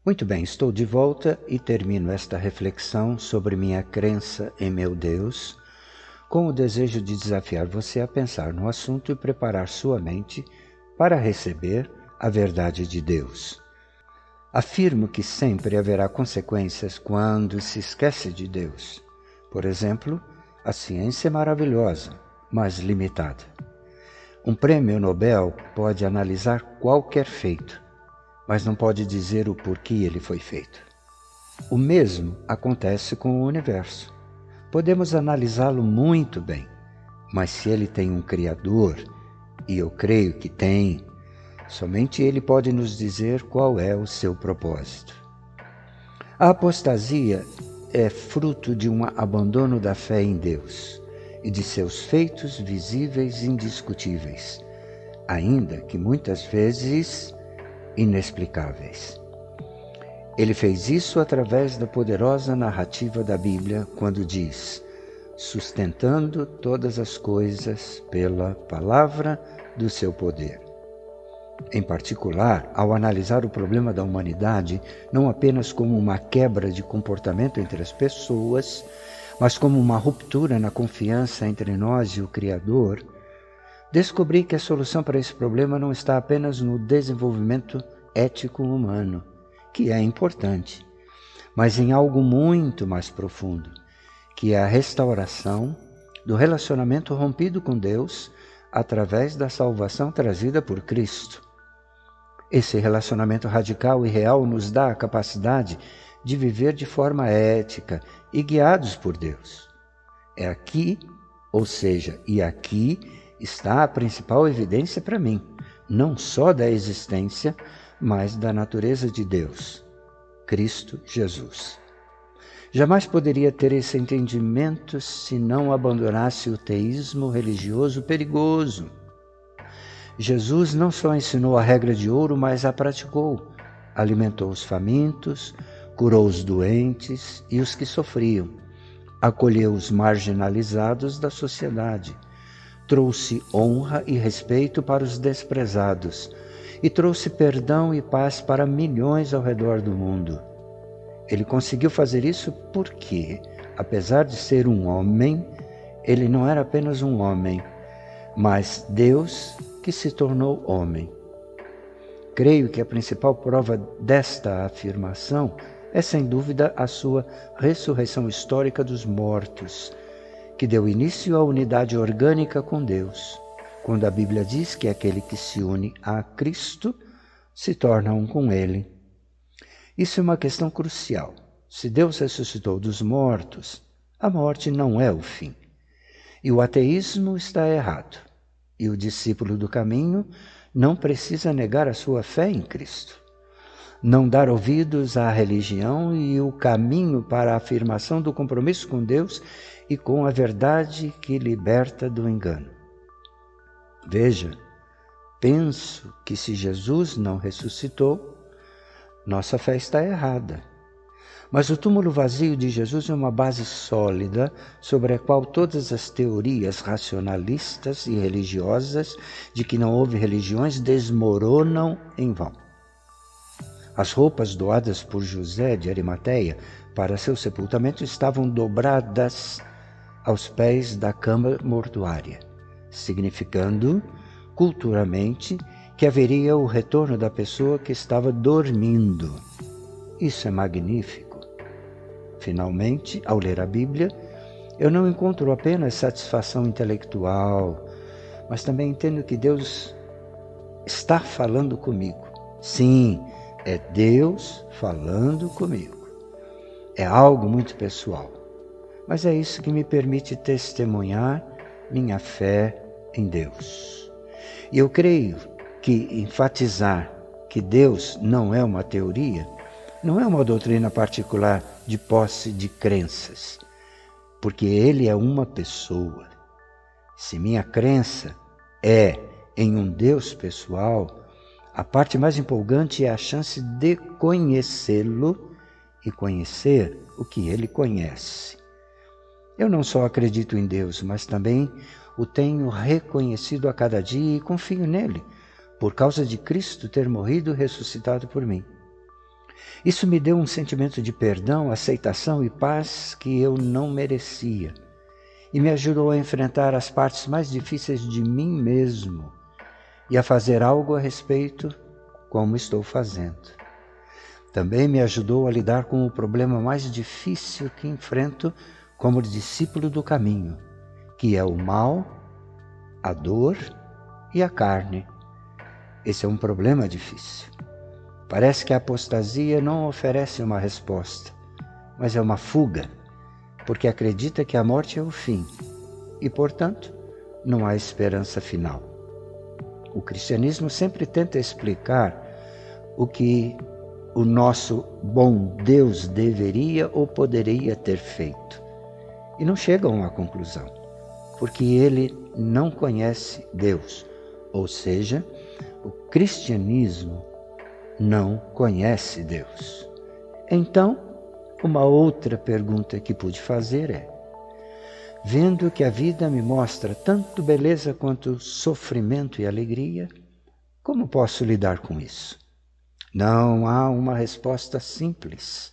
Muito bem, estou de volta e termino esta reflexão sobre minha crença em meu Deus, com o desejo de desafiar você a pensar no assunto e preparar sua mente para receber a verdade de Deus. Afirmo que sempre haverá consequências quando se esquece de Deus. Por exemplo, a ciência é maravilhosa, mas limitada. Um prêmio Nobel pode analisar qualquer feito, mas não pode dizer o porquê ele foi feito. O mesmo acontece com o universo. Podemos analisá-lo muito bem, mas se ele tem um Criador, e eu creio que tem, somente ele pode nos dizer qual é o seu propósito. A apostasia é fruto de um abandono da fé em Deus e de seus feitos visíveis e indiscutíveis, ainda que muitas vezes inexplicáveis. Ele fez isso através da poderosa narrativa da Bíblia, quando diz: sustentando todas as coisas pela palavra do seu poder. Em particular, ao analisar o problema da humanidade, não apenas como uma quebra de comportamento entre as pessoas, mas como uma ruptura na confiança entre nós e o Criador, descobri que a solução para esse problema não está apenas no desenvolvimento ético humano, que é importante, mas em algo muito mais profundo, que é a restauração do relacionamento rompido com Deus através da salvação trazida por Cristo. Esse relacionamento radical e real nos dá a capacidade de viver de forma ética e guiados por Deus. É aqui, ou seja, e aqui está a principal evidência para mim, não só da existência, mas da natureza de Deus, Cristo Jesus. Jamais poderia ter esse entendimento se não abandonasse o teísmo religioso perigoso. Jesus não só ensinou a regra de ouro, mas a praticou. Alimentou os famintos, curou os doentes e os que sofriam. Acolheu os marginalizados da sociedade. Trouxe honra e respeito para os desprezados. E trouxe perdão e paz para milhões ao redor do mundo. Ele conseguiu fazer isso porque, apesar de ser um homem, ele não era apenas um homem, mas Deus que se tornou homem. Creio que a principal prova desta afirmação é, sem dúvida, a sua ressurreição histórica dos mortos, que deu início à unidade orgânica com Deus, quando a Bíblia diz que aquele que se une a Cristo se torna um com Ele. Isso é uma questão crucial. Se Deus ressuscitou dos mortos, a morte não é o fim. E o ateísmo está errado. E o discípulo do caminho não precisa negar a sua fé em Cristo. Não dar ouvidos à religião e o caminho para a afirmação do compromisso com Deus e com a verdade que liberta do engano. Veja, penso que se Jesus não ressuscitou, nossa fé está errada. Mas o túmulo vazio de Jesus é uma base sólida sobre a qual todas as teorias racionalistas e religiosas de que não houve religiões desmoronam em vão. As roupas doadas por José de Arimateia para seu sepultamento estavam dobradas aos pés da cama mortuária, significando, culturalmente, que haveria o retorno da pessoa que estava dormindo. Isso é magnífico. Finalmente, ao ler a Bíblia, eu não encontro apenas satisfação intelectual, mas também entendo que Deus está falando comigo. Sim, é Deus falando comigo. É algo muito pessoal, mas é isso que me permite testemunhar minha fé em Deus. E eu creio que enfatizar que Deus não é uma teoria, não é uma doutrina particular de posse de crenças, porque Ele é uma pessoa. Se minha crença é em um Deus pessoal, a parte mais empolgante é a chance de conhecê-lo e conhecer o que Ele conhece. Eu não só acredito em Deus, mas também o tenho reconhecido a cada dia e confio nele, por causa de Cristo ter morrido e ressuscitado por mim. Isso me deu um sentimento de perdão, aceitação e paz que eu não merecia, e me ajudou a enfrentar as partes mais difíceis de mim mesmo e a fazer algo a respeito, como estou fazendo. Também me ajudou a lidar com o problema mais difícil que enfrento como discípulo do caminho, que é o mal, a dor e a carne. Esse é um problema difícil. Parece que a apostasia não oferece uma resposta, mas é uma fuga, porque acredita que a morte é o fim e, portanto, não há esperança final. O cristianismo sempre tenta explicar o que o nosso bom Deus deveria ou poderia ter feito, e não chegam à conclusão, porque ele não conhece Deus, ou seja, o cristianismo não conhece Deus. Então, uma outra pergunta que pude fazer é: vendo que a vida me mostra tanto beleza quanto sofrimento e alegria, como posso lidar com isso? Não há uma resposta simples,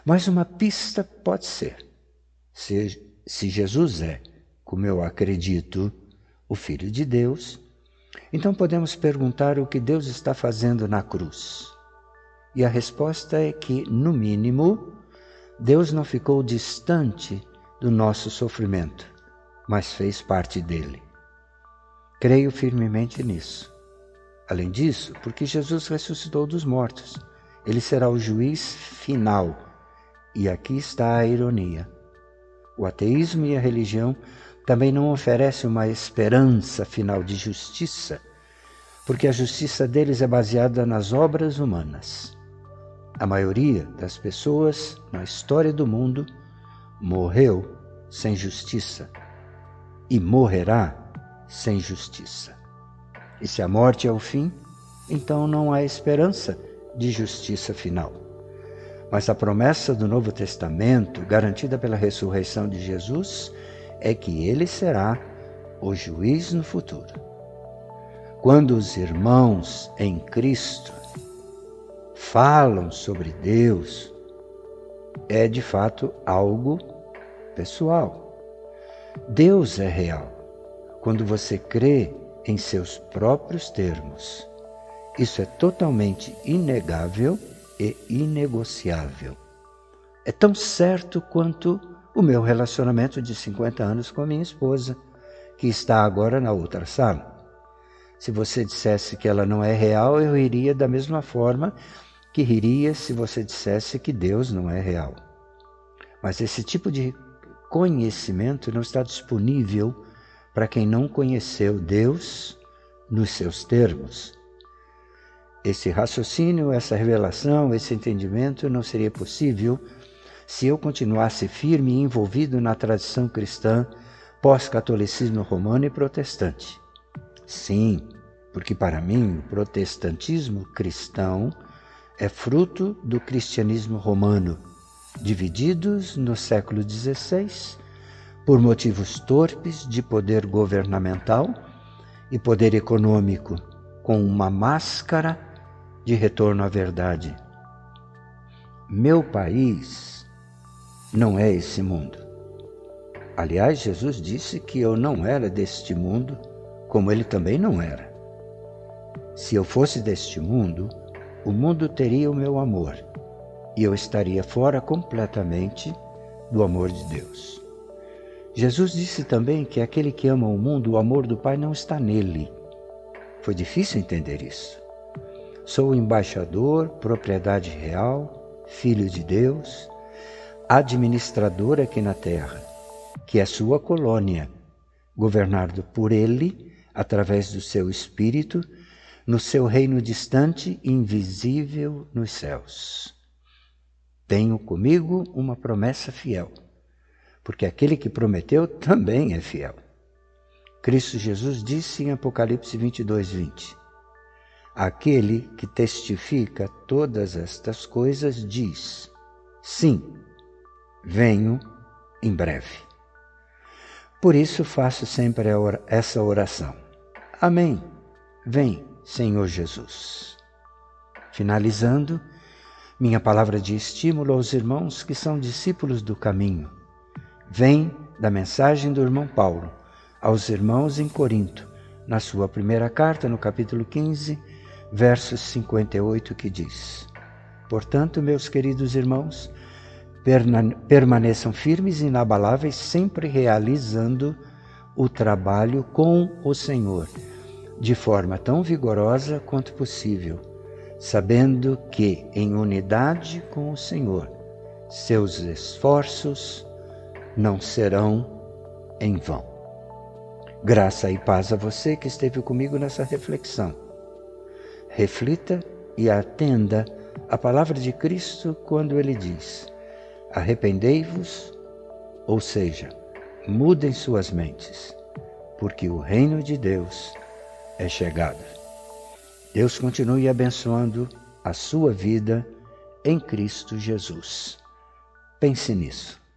mas uma pista pode ser. Se Jesus é, como eu acredito, o Filho de Deus, então podemos perguntar o que Deus está fazendo na cruz. E a resposta é que, no mínimo, Deus não ficou distante do nosso sofrimento, mas fez parte dele. Creio firmemente nisso. Além disso, porque Jesus ressuscitou dos mortos, ele será o juiz final. E aqui está a ironia. O ateísmo e a religião também não oferecem uma esperança final de justiça, porque a justiça deles é baseada nas obras humanas. A maioria das pessoas na história do mundo morreu sem justiça e morrerá sem justiça. E se a morte é o fim, então não há esperança de justiça final. Mas a promessa do Novo Testamento, garantida pela ressurreição de Jesus, é que ele será o juiz no futuro. Quando os irmãos em Cristo falam sobre Deus, é de fato algo pessoal. Deus é real quando você crê em seus próprios termos. Isso é totalmente inegável e inegociável. É tão certo quanto o meu relacionamento de 50 anos com a minha esposa, que está agora na outra sala. Se você dissesse que ela não é real, eu riria da mesma forma que riria se você dissesse que Deus não é real. Mas esse tipo de conhecimento não está disponível para quem não conheceu Deus nos seus termos. Esse raciocínio, essa revelação, esse entendimento não seria possível se eu continuasse firme e envolvido na tradição cristã, pós-catolicismo romano e protestante. Sim, porque para mim o protestantismo cristão é fruto do cristianismo romano, divididos no século XVI por motivos torpes de poder governamental e poder econômico, com uma máscara de retorno à verdade. Meu país não é esse mundo. Aliás, Jesus disse que eu não era deste mundo, como ele também não era. Se eu fosse deste mundo, o mundo teria o meu amor, e eu estaria fora completamente do amor de Deus. Jesus disse também que aquele que ama o mundo, o amor do Pai não está nele. Foi difícil entender isso. Sou embaixador, propriedade real, filho de Deus, administrador aqui na terra, que é sua colônia, governado por ele, através do seu Espírito, no seu reino distante e invisível nos céus. Tenho comigo uma promessa fiel, porque aquele que prometeu também é fiel. Cristo Jesus disse em Apocalipse 22:20, aquele que testifica todas estas coisas diz, sim, venho em breve. Por isso faço sempre essa oração. Amém. Vem, Senhor Jesus. Finalizando, minha palavra de estímulo aos irmãos que são discípulos do caminho vem da mensagem do irmão Paulo aos irmãos em Corinto, na sua primeira carta, no capítulo 15, versos 58, que diz: Portanto, meus queridos irmãos, permaneçam firmes e inabaláveis, sempre realizando o trabalho com o Senhor, de forma tão vigorosa quanto possível, sabendo que, em unidade com o Senhor, seus esforços não serão em vão. Graça e paz a você que esteve comigo nessa reflexão. Reflita e atenda a palavra de Cristo quando ele diz: arrependei-vos, ou seja, mudem suas mentes, porque o reino de Deus é chegado. Deus continue abençoando a sua vida em Cristo Jesus. Pense nisso.